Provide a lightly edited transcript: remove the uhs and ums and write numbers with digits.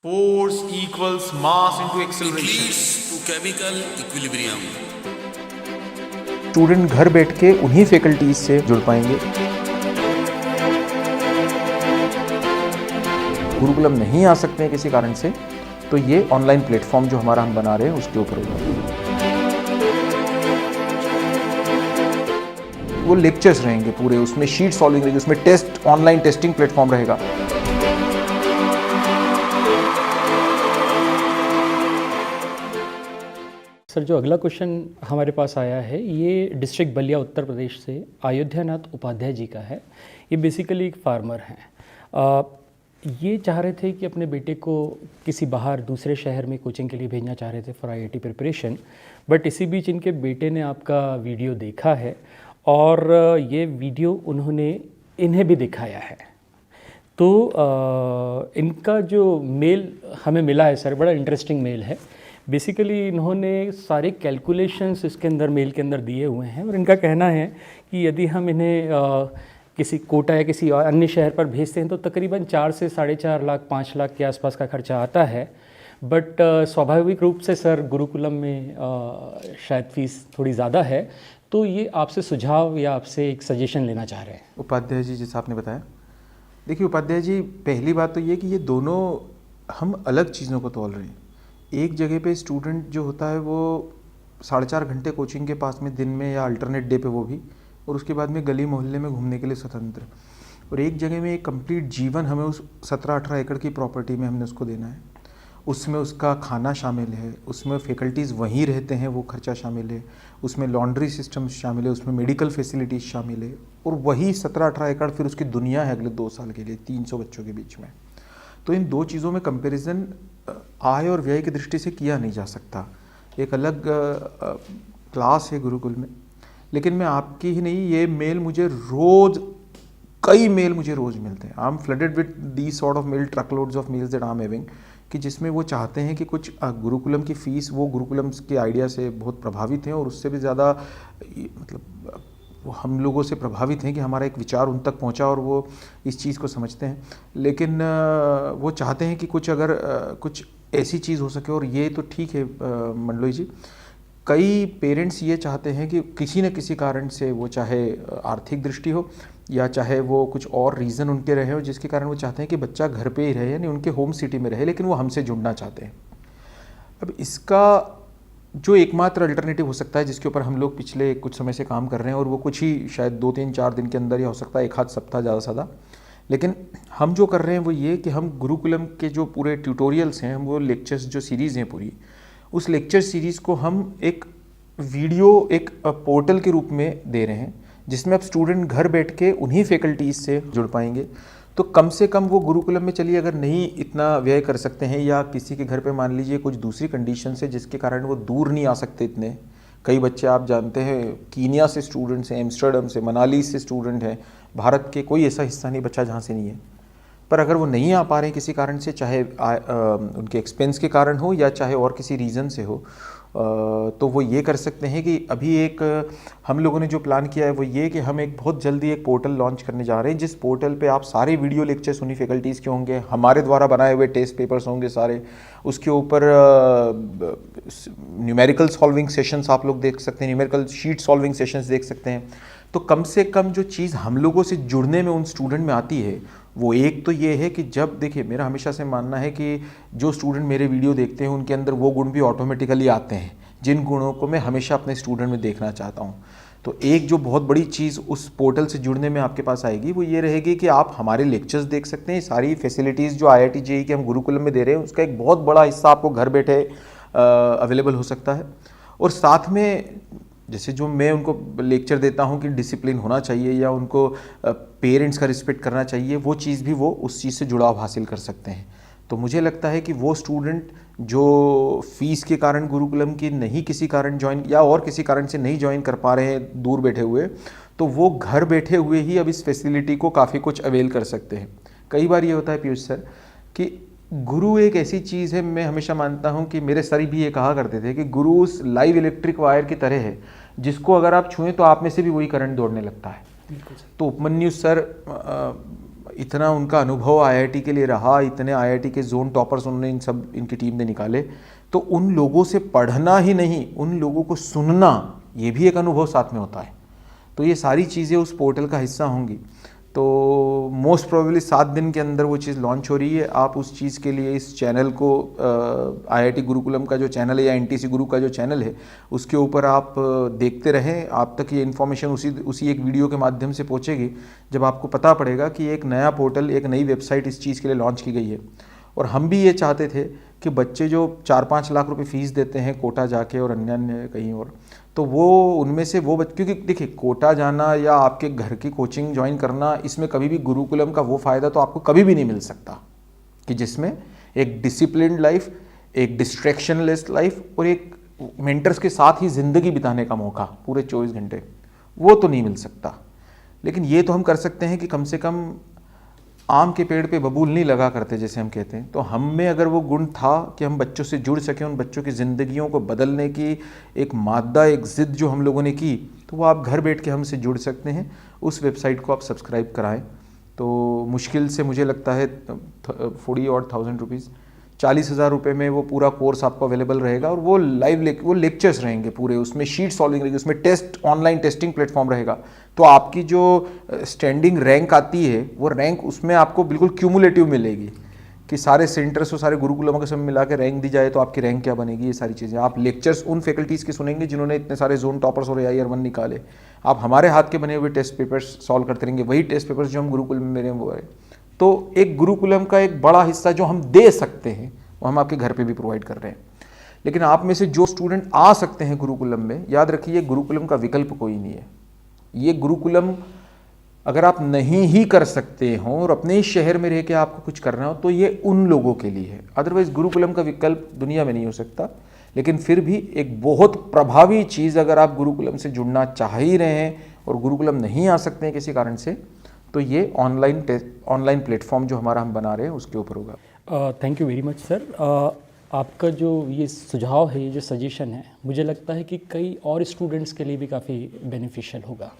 Force equals mass into acceleration. leads to chemical equilibrium. Student घर बैठ के उन्हीं फैकल्टीज से जुड़ पाएंगे। गुरुकुलम नहीं आ सकते हैं किसी कारण से, तो ये ऑनलाइन प्लेटफॉर्म जो हमारा हम बना रहे हैं उसके ऊपर होगा। वो लेक्चर्स रहेंगे पूरे, उसमें शीट सॉल्विंग रहेगी, उसमें टेस्ट, ऑनलाइन टेस्टिंग प्लेटफॉर्म रहेगा। सर, जो अगला क्वेश्चन हमारे पास आया है ये डिस्ट्रिक्ट बलिया उत्तर प्रदेश से अयोध्यानाथ उपाध्याय जी का है। ये बेसिकली एक फार्मर हैं। ये चाह रहे थे कि अपने बेटे को किसी बाहर दूसरे शहर में कोचिंग के लिए भेजना चाह रहे थे फॉर आईआईटी प्रिपरेशन, बट इसी बीच इनके बेटे ने आपका वीडियो देखा है और ये वीडियो उन्होंने इन्हें भी दिखाया है। तो इनका जो मेल हमें मिला है सर, बड़ा इंटरेस्टिंग मेल है। बेसिकली इन्होंने सारे कैलकुलेशंस इसके अंदर मेल के अंदर दिए हुए हैं और इनका कहना है कि यदि हम इन्हें किसी कोटा या किसी और अन्य शहर पर भेजते हैं तो तकरीबन 4 से 4.5 लाख 5 लाख के आसपास का खर्चा आता है। बट स्वाभाविक रूप से सर गुरुकुलम में शायद फ़ीस थोड़ी ज़्यादा है, तो ये आपसे सुझाव या आपसे एक सजेशन लेना चाह रहे हैं। उपाध्याय जी, जैसा आपने बताया, देखिए उपाध्याय जी, पहली बात तो ये कि ये दोनों हम अलग चीज़ों को तोल रहे हैं। एक जगह पे स्टूडेंट जो होता है वो 4.5 घंटे कोचिंग के पास में दिन में या अल्टरनेट डे पे वो भी, और उसके बाद में गली मोहल्ले में घूमने के लिए स्वतंत्र। और एक जगह में एक कंप्लीट जीवन हमें उस 17-18 एकड़ की प्रॉपर्टी में हमने उसको देना है। उसमें उसका खाना शामिल है, उसमें फैकल्टीज़ वहीं रहते हैं, वो खर्चा शामिल है, उसमें लॉन्ड्री सिस्टम शामिल है, उसमें मेडिकल फैसिलिटीज़ शामिल है, और वही 17-18 एकड़ फिर उसकी दुनिया है अगले 2 साल के लिए 300 बच्चों के बीच में। तो इन दो चीज़ों में कंपैरिजन आय और व्यय की दृष्टि से किया नहीं जा सकता। एक अलग क्लास है गुरुकुल में। लेकिन मैं आपकी ही नहीं, ये मेल मुझे रोज़, कई मेल मुझे रोज़ मिलते हैं। I am flooded with the sort of mail, truckloads of mails that I am having, कि जिसमें वो चाहते हैं कि कुछ गुरुकुलम की फ़ीस, वो गुरुकुलम के आइडिया से बहुत प्रभावित हैं और उससे भी ज़्यादा मतलब वो हम लोगों से प्रभावित हैं कि हमारा एक विचार उन तक पहुंचा और वो इस चीज़ को समझते हैं। लेकिन वो चाहते हैं कि कुछ अगर कुछ ऐसी चीज़ हो सके, और ये तो ठीक है मंडलोई जी, कई पेरेंट्स ये चाहते हैं कि किसी न किसी कारण से, वो चाहे आर्थिक दृष्टि हो या चाहे वो कुछ और रीज़न उनके रहे हो, जिसके कारण वो चाहते हैं कि बच्चा घर पे ही रहे, यानी उनके होम सिटी में रहे, लेकिन वो हमसे जुड़ना चाहते हैं। अब इसका जो एकमात्र अल्टरनेटिव हो सकता है, जिसके ऊपर हम लोग पिछले कुछ समय से काम कर रहे हैं, और वो कुछ ही शायद 2-3-4 दिन के अंदर ही हो सकता है, 1 आध सप्ताह ज़्यादा ज़्यादा, लेकिन हम जो कर रहे हैं वो ये कि हम गुरुकुलम के जो पूरे ट्यूटोरियल्स हैं, हम वो लेक्चर्स जो सीरीज़ हैं पूरी, उस लेक्चर सीरीज़ को हम एक वीडियो, एक पोर्टल के रूप में दे रहे हैं, जिसमें अब स्टूडेंट घर बैठ के उन्हीं फैकल्टीज़ से जुड़ पाएंगे। तो कम से कम वो गुरुकुलम में, चलिए अगर नहीं इतना व्यय कर सकते हैं, या किसी के घर पे मान लीजिए कुछ दूसरी कंडीशन है जिसके कारण वो दूर नहीं आ सकते इतने, कई बच्चे आप जानते हैं कीनिया से स्टूडेंट्स हैं, एम्स्टर्डम से, मनाली से स्टूडेंट हैं, भारत के कोई ऐसा हिस्सा नहीं बच्चा जहाँ से नहीं है। पर अगर वो नहीं आ पा रहे हैं किसी कारण से, चाहे उनके एक्सपेंस के कारण हो या चाहे और किसी रीज़न से हो, तो वो ये कर सकते हैं कि अभी एक हम लोगों ने जो प्लान किया है वो ये कि हम एक बहुत जल्दी एक पोर्टल लॉन्च करने जा रहे हैं, जिस पोर्टल पे आप सारे वीडियो लेक्चर्स उन्हीं फैकल्टीज़ के होंगे, हमारे द्वारा बनाए हुए टेस्ट पेपर्स होंगे सारे, उसके ऊपर न्यूमेरिकल सॉल्विंग सेशंस आप लोग देख सकते हैं, न्यूमेरिकल शीट सॉल्विंग सेशंस देख सकते हैं। तो कम से कम जो चीज़ हम लोगों से जुड़ने में उन स्टूडेंट में आती है, वो एक तो ये है कि जब, देखिए मेरा हमेशा से मानना है कि जो स्टूडेंट मेरे वीडियो देखते हैं उनके अंदर वो गुण भी ऑटोमेटिकली आते हैं, जिन गुणों को मैं हमेशा अपने स्टूडेंट में देखना चाहता हूँ। तो एक जो बहुत बड़ी चीज़ उस पोर्टल से जुड़ने में आपके पास आएगी वो ये रहेगी कि आप हमारे लेक्चर्स देख सकते हैं। सारी फैसिलिटीज़ जो IIT JEE के हम गुरुकुलम में दे रहे हैं, उसका एक बहुत बड़ा हिस्सा आपको घर बैठे अवेलेबल हो सकता है। और साथ में जैसे जो मैं उनको लेक्चर देता हूँ कि डिसिप्लिन होना चाहिए या उनको पेरेंट्स का रिस्पेक्ट करना चाहिए, वो चीज़ भी वो उस चीज़ से जुड़ाव हासिल कर सकते हैं। तो मुझे लगता है कि वो स्टूडेंट जो फीस के कारण गुरुकुलम की नहीं किसी कारण ज्वाइन, या और किसी कारण से नहीं ज्वाइन कर पा रहे हैं दूर बैठे हुए, तो वो घर बैठे हुए ही अब इस फैसिलिटी को काफ़ी कुछ अवेल कर सकते हैं। कई बार ये होता है पीयूष सर कि गुरु एक ऐसी चीज़ है, मैं हमेशा मानता हूँ कि मेरे सर भी ये कहा करते थे कि गुरु उस लाइव इलेक्ट्रिक वायर की तरह है, जिसको अगर आप छुएं तो आप में से भी वही करंट दौड़ने लगता है। तो उपमन्यु सर इतना उनका अनुभव आईआईटी के लिए रहा, इतने आईआईटी के जोन टॉपर्स उन्होंने इन सब इनकी टीम ने निकाले, तो उन लोगों से पढ़ना ही नहीं, उन लोगों को सुनना, ये भी एक अनुभव साथ में होता है। तो ये सारी चीज़ें उस पोर्टल का हिस्सा होंगी। तो मोस्ट प्रोबेबली 7 दिन के अंदर वो चीज़ लॉन्च हो रही है। आप उस चीज़ के लिए इस चैनल को आईआईटी गुरुकुलम का जो चैनल है या एनटीसी गुरु का जो चैनल है उसके ऊपर आप देखते रहें। आप तक ये इन्फॉर्मेशन उसी एक वीडियो के माध्यम से पहुंचेगी जब आपको पता पड़ेगा कि एक नया पोर्टल, एक नई वेबसाइट इस चीज़ के लिए लॉन्च की गई है। और हम भी ये चाहते थे कि बच्चे जो 4-5 लाख रुपए फीस देते हैं कोटा जाके और अन्य कहीं और, तो वो उनमें से वो क्योंकि देखिए कोटा जाना या आपके घर की कोचिंग ज्वाइन करना, इसमें कभी भी गुरुकुलम का वो फ़ायदा तो आपको कभी भी नहीं मिल सकता कि जिसमें एक डिसिप्लिन्ड लाइफ, एक डिस्ट्रैक्शनलेस लाइफ और एक मेंटर्स के साथ ही ज़िंदगी बिताने का मौका पूरे 24 घंटे, वो तो नहीं मिल सकता। लेकिन ये तो हम कर सकते हैं कि कम से कम आम के पेड़ पे बबूल नहीं लगा करते जैसे हम कहते हैं। तो हम में अगर वो गुण था कि हम बच्चों से जुड़ सकें, उन बच्चों की ज़िंदगियों को बदलने की एक मादा, एक ज़िद जो हम लोगों ने की, तो वो आप घर बैठ के हमसे जुड़ सकते हैं। उस वेबसाइट को आप सब्सक्राइब कराएं। तो मुश्किल से मुझे लगता है 40,000 रुपीज़, 40,000 रुपये में वो पूरा कोर्स आपको अवेलेबल रहेगा। और वो वो लेक्चर्स रहेंगे पूरे, उसमें शीट सॉल्विंग रहेगी, उसमें टेस्ट, ऑनलाइन टेस्टिंग प्लेटफॉर्म रहेगा। तो आपकी जो स्टैंडिंग रैंक आती है वो रैंक उसमें आपको बिल्कुल क्यूमुलेटिव मिलेगी कि सारे सेंटर्स और सारे गुरुकुलमों के सब मिला के रैंक दी जाए तो आपकी रैंक क्या बनेगी। ये सारी चीज़ें आप लेक्चर्स उन फैकल्टीज़ के सुनेंगे जिन्होंने इतने सारे जोन टॉपर्स और AIR 1 निकाले। आप हमारे हाथ के बने हुए टेस्ट पेपर्स सॉल्व करते रहेंगे, वही टेस्ट पेपर्स जो हम गुरुकुलम में मेरे वो है। तो एक गुरुकुलम का एक बड़ा हिस्सा जो हम दे सकते हैं वो हम आपके घर पे भी प्रोवाइड कर रहे हैं। लेकिन आप में से जो स्टूडेंट आ सकते हैं गुरुकुलम में, याद रखिए गुरुकुलम का विकल्प कोई नहीं है। ये गुरुकुलम अगर आप नहीं ही कर सकते हों और अपने ही शहर में रह के आपको कुछ करना हो तो ये उन लोगों के लिए है। अदरवाइज गुरुकुलम का विकल्प दुनिया में नहीं हो सकता। लेकिन फिर भी एक बहुत प्रभावी चीज़, अगर आप गुरुकुलम से जुड़ना चाह ही रहे हैं और गुरुकुलम नहीं आ सकते हैं किसी कारण से, तो ये ऑनलाइन प्लेटफॉर्म जो हमारा हम बना रहे हैं उसके ऊपर होगा। Thank you very much sir. आपका जो ये सुझाव है, ये जो सजेशन है, मुझे लगता है कि कई और स्टूडेंट्स के लिए भी काफ़ी बेनिफिशियल होगा।